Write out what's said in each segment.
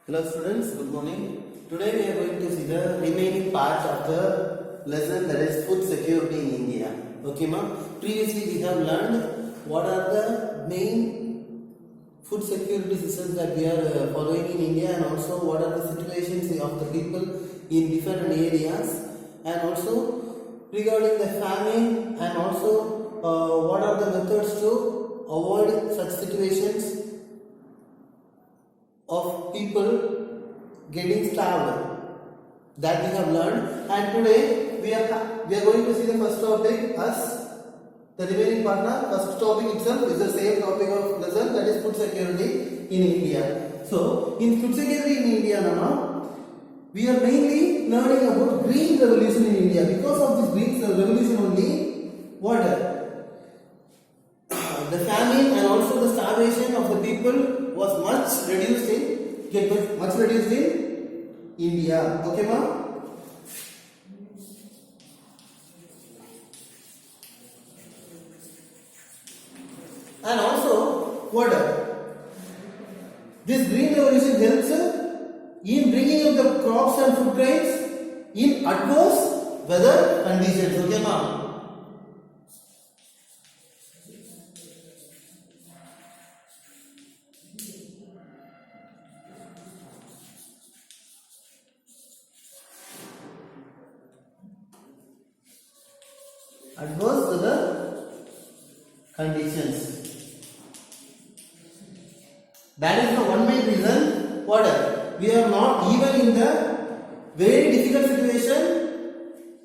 Hello students, good morning. Today we are going to see the remaining part of the lesson, that is food security in India. Okay ma? Previously we have learned what are the main food security systems that we are following in India, and also what are the situations of the people in different areas, and also regarding the famine, and also what are the methods to avoid such situations of people getting starved, that we have learned. And today we are going to see the first topic as the remaining partner. First topic itself is the same topic of lesson, that is food security in India. So in food security in India now, we are mainly learning about green revolution in India. Because of this green revolution only, what the famine and also the starvation of the people was much reduced in India. Okay ma? And also what this green revolution helps in bringing up the crops and food grains in adverse weather conditions. Okay ma? Adverse weather conditions. That is the one main reason what we are not even in the very difficult situation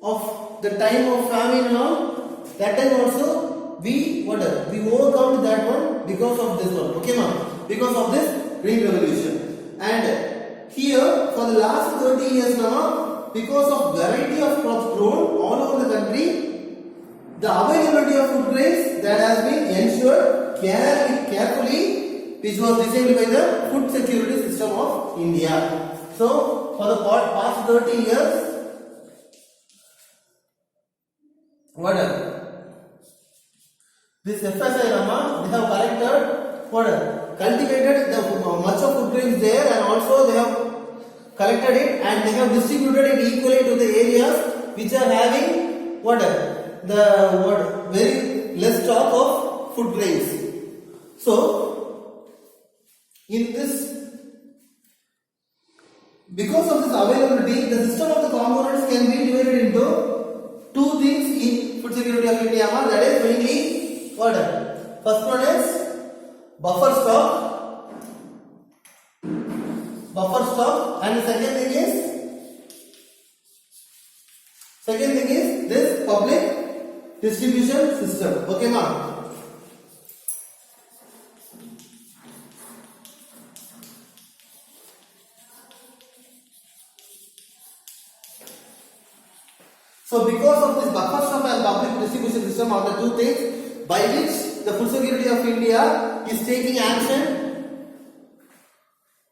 of the time of famine and all. That time also we overcome that one because of this one. Okay ma'am? Because of this green revolution. And here for the last 30 years now, because of variety of crops grown all over the country, the availability of food grains that has been ensured carefully, which was disabled by the food security system of India. So for the past 30 years, this FSI Rama, they have collected cultivated the much of food grains there, and also they have collected it and they have distributed it equally to the areas which are having very less stock of food grains. So in this, because of this availability, the system of the components can be divided into two things in food security of India. That is mainly first one is buffer stock, and the second thing is this public distribution system. Okay ma'am? So because of this buffer stock and public distribution system are the two things by which the food security of India is taking action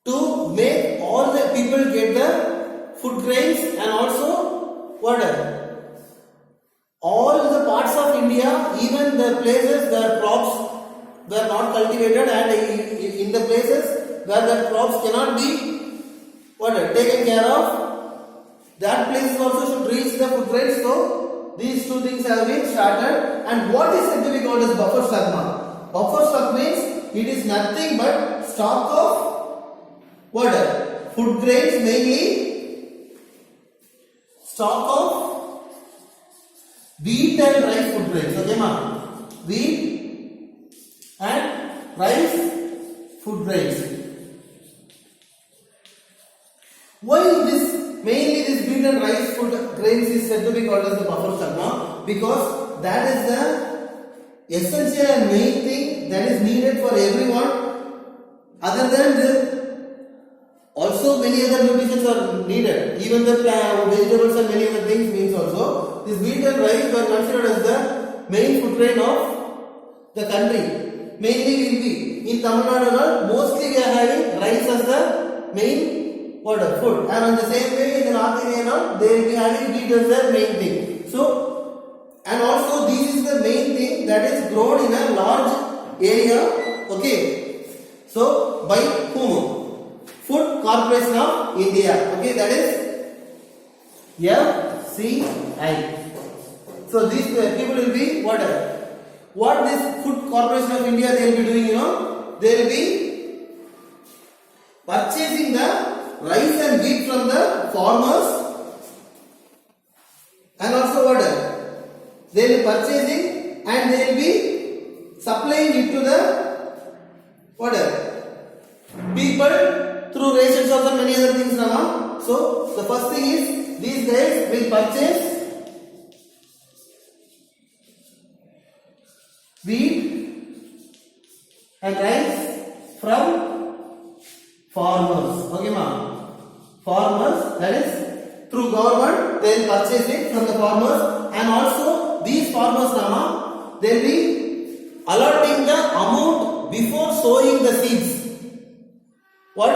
to make all the people get the food grains, and also all the parts of India, even the places where crops were not cultivated, and in the places where the crops cannot be taken care of, that places also should reach the food grains. So these two things have been started. And what is said to be called as buffer stock? Buffer stock means it is nothing but stock of food grains, mainly stock of wheat and rice food grains. Okay ma'am? Wheat and rice food grains. Why mainly this wheat and rice food grains is said to be called as the buffer stock now? Because that is the essential and main thing that is needed for everyone. Other than this, also many other nutrients are needed. Even the vegetables and many other things means also. This wheat and rice were considered as the main food grain of the country. Mainly will be in Tamil Nadu, mostly we are having rice as the main food. And on the same way in the North India, they will be having wheat as the main thing. So, and also this is the main thing that is grown in a large area. Okay. So by whom? Food Corporation of India. Okay, that is FCI. So these people will be what? What this Food Corporation of India they will be doing? They will be purchasing the rice and wheat from the farmers, and also what? They will be purchasing and they will be supplying it to the what? People through ration shops and many other things. So the first thing is these guys will purchase wheat and rice from farmers. Okay, farmers, that is through government they will purchase it from the farmers, and also these farmers they will be allotting the amount before sowing the seeds. What?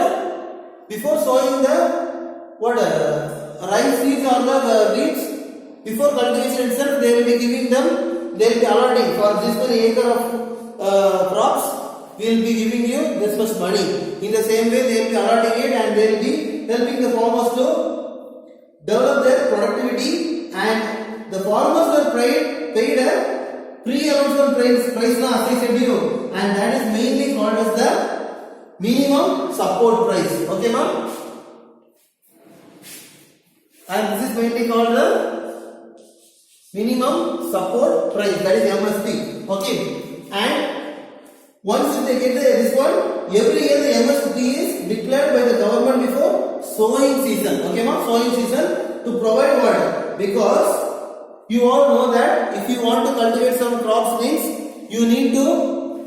Before sowing the what? Rice seeds or the wheat, before cultivation itself, they will be giving them, they will be allotting for this many acre of crops, we will be giving you this much money. In the same way, they will be allotting it and they will be helping the farmers to develop their productivity, and the farmers were paid a pre-announcement price as I said to you, and that is mainly called as the minimum support price. Okay, ma'am? And this is mainly called the minimum support price, that is MSP. Okay, and once they get this one, every year the MSP is declared by the government before sowing season. Okay, ma'am? Sowing season, to provide what? Because you all know that if you want to cultivate some crops means you need to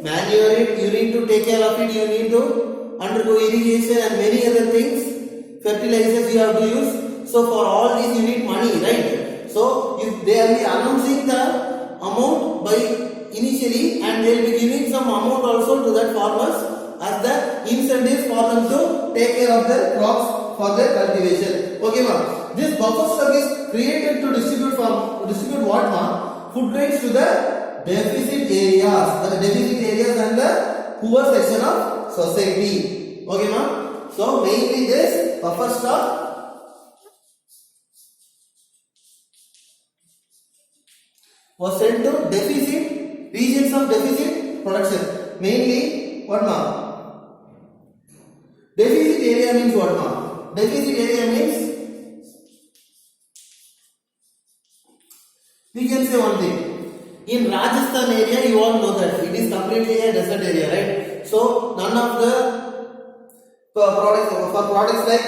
manure it, you need to take care of it, you need to undergo irrigation and many other things, fertilizers you have to use. So for all these you need money, right? So if they will be announcing the amount by initially, and they will be giving some amount also to that farmers as the incentives for them to take care of their crops for their cultivation. Okay, ma'am? This buffer stock is created to distribute what, ma'am? Food grains to the deficit areas, and the poor section of society. Okay, ma'am? So mainly this buffer stock was sent to regions of deficit production. Mainly what, ma'am? Deficit area means what, ma'am? Deficit area means, we can say one thing. In Rajasthan area, you all know that it is completely a desert area, right? So none of the products like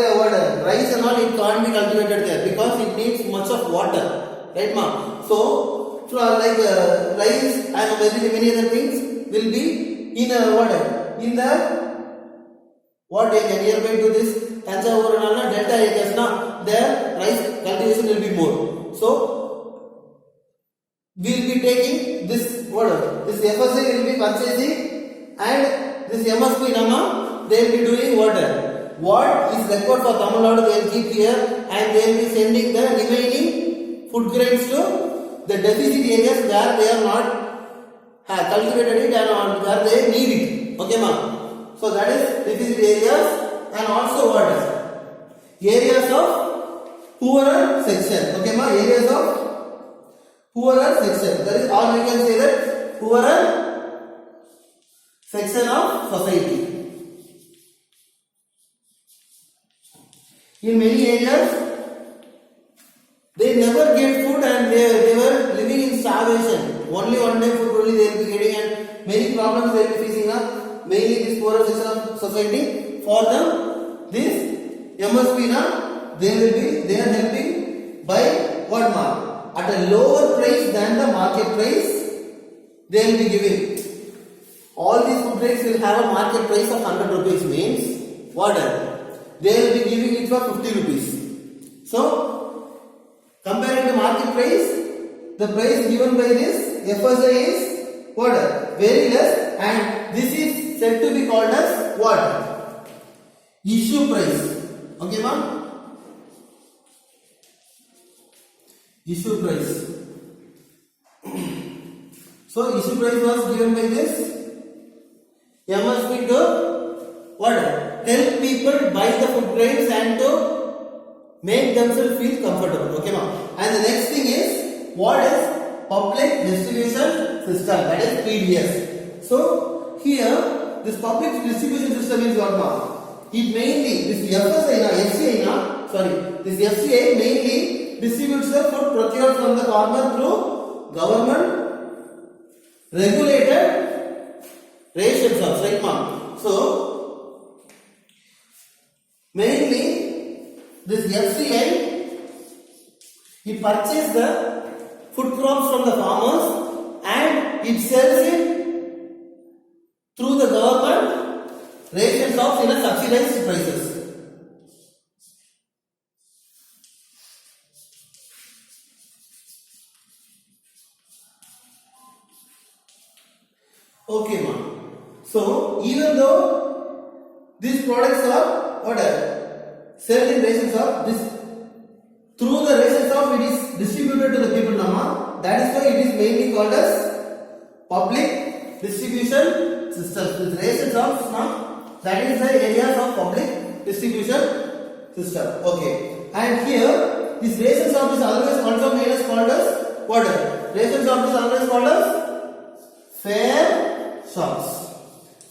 rice and all, it can't be cultivated there because it needs much of water, right, ma'am? So like rice and many other things will be in the what area nearby to this Tanjavur and all delta areas, there rice cultivation will be more. So we will be taking this this FSI will be purchasing, and this MSP they will be doing what is required for Tamil Nadu they will keep here, and they will be sending the remaining food grains to the deficit areas where they are not cultivated it and where they need it. Okay, ma'am? So that is deficit areas, and also what? Areas of poorer section. Okay, ma'am? Areas of poorer section. That is all we can say, that poorer section of society. In many areas, they never get food and they were living in starvation. Only one day food only they will be getting, and many problems they will be facing up. Mainly this poorer section of society. For them, this MSP they are helping by what, ma'am? At a lower price than the market price, they will be giving. All these food grains will have a market price of 100 rupees. Means what? They will be giving it for 50 rupees. So comparing the market price, the price given by this FSI is what? Very less, and this is said to be called as what? Issue price. Okay, ma'am? Issue price. So issue price was given by this MSP to what? help people buy the food grains and to make themselves feel comfortable. Okay, ma'am. And the next thing is what is public distribution system, that is PDS. So here this public distribution system is what, ma'am? It mainly this FCI mainly distributes the food procured from the farmer through government regulated ration shops, right, ma'am? So mainly this FCI, it purchases the food crops from the farmers and it sells it through the government ration shops in a subsidized prices. Okay, ma'am. So even though these products are sold in ration shop, this through the ration shop it is distributed to the people, ma'am. That is why it is mainly called as public distribution system. This ration shops, ma'am, that is the areas of public distribution system. Okay. And here this ration shop is always also made as called as what? Ration shop is always called as fair shops.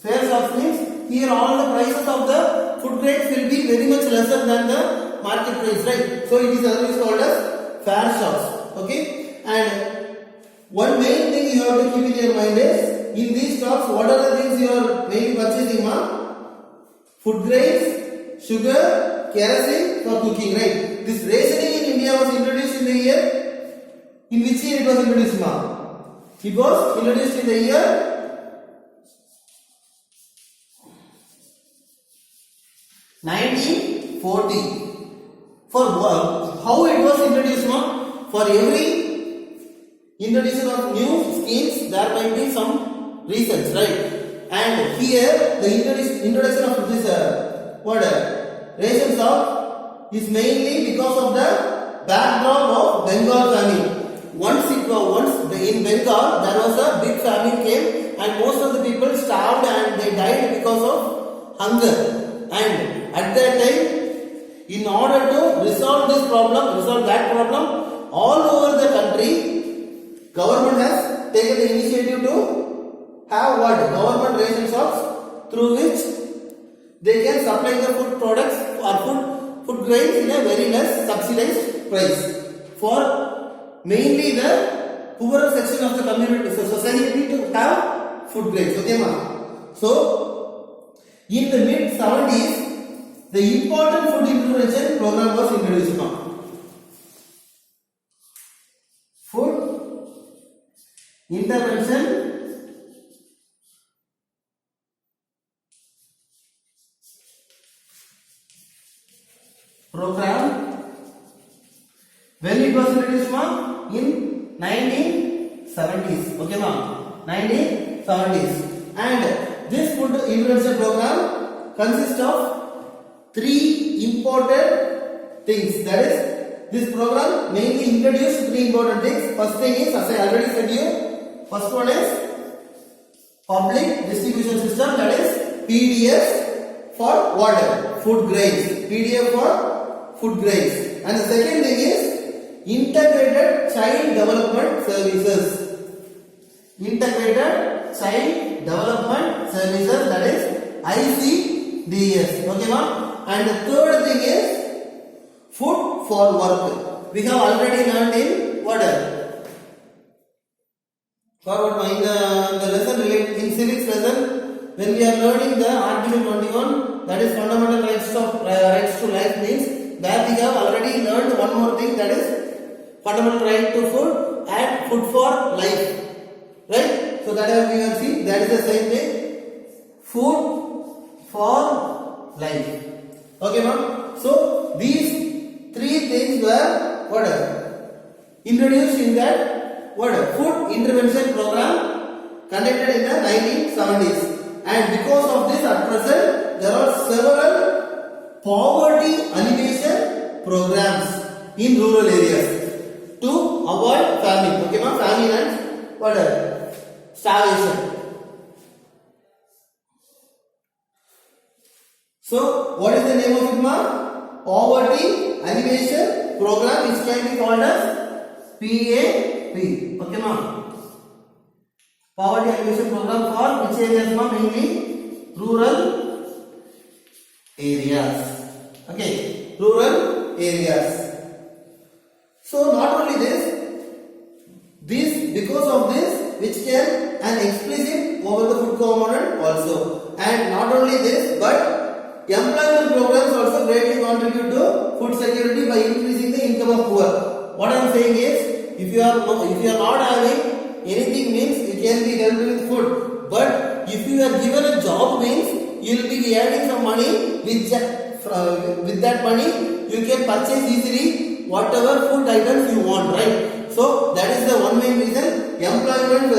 Fair shops means here all the prices of the food grains will be very much lesser than the market price, right? So it is always called as fair shops. Okay. And one main thing you have to keep in your mind is in these shops what are the things you are mainly purchasing, ma'am? Food grains, sugar, kerosene for cooking, right? This rationing in India was introduced in the year, in which year it was introduced, ma'am? It was introduced in the year 1940. For how it was introduced, ma'am? For every introduction of new schemes, there might be some reasons, right? And here the introduction of this ration shop is mainly because of the backdrop of Bengal famine. Once in Bengal there was a big famine came and most of the people starved and they died because of hunger. And at that time, in order to resolve that problem, all over the country, government has taken the initiative to have what? Government ration shops through which they can supply the food products or food grains in a very less subsidized price for mainly the poorer section of the community, so society to have food grains. Okay, ma'am. So in the mid 70s, the important food intervention program was introduced, ma'am. Food intervention program. When it was introduced, ma'am? In 1970s. Okay, ma'am. 1970s. And this food intervention program consists of three important things. That is, this program mainly introduced three important things. First thing is, as I already said you, first one is public distribution system, that is PDS for what? Food grains. PDS for food grains. And the second thing is integrated child development services. Integrated child development services, that is ICDS. Okay, ma'am? And the third thing is food for work. We have already learned in what? In the lesson related in civics lesson, when we are learning the Article 21, that is fundamental rights to life means, that we have already learned one more thing, that is fundamental right to food and food for life. Right? So that we have seen, that is the same thing. Food for life. Okay, ma'am? So these three things were what? Introduced in that what? Food intervention program conducted in the 1970s. And because of this, at present, there are several poverty alleviation programs in rural areas to avoid famine. Okay, ma'am? Famine and what? Starvation. So, what is the name of it, ma? Poverty Alleviation Program, which can be called as PAP. Okay, ma? Poverty Alleviation Program for which areas, ma? Mainly rural areas. Okay, rural areas. So, not only this, because of this, which can an explicit over the food component also. And not only this, but employment programs also greatly contribute to food security by increasing the income of poor. What I am saying is, if you are not having anything means you can be helped with food. But if you are given a job means you will be adding some money with that money you can purchase easily whatever food items you want, right? So that is the one main reason. Employment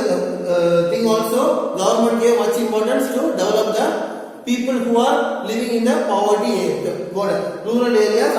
thing also government gave much importance to develop the people who are living in the poverty area, rural areas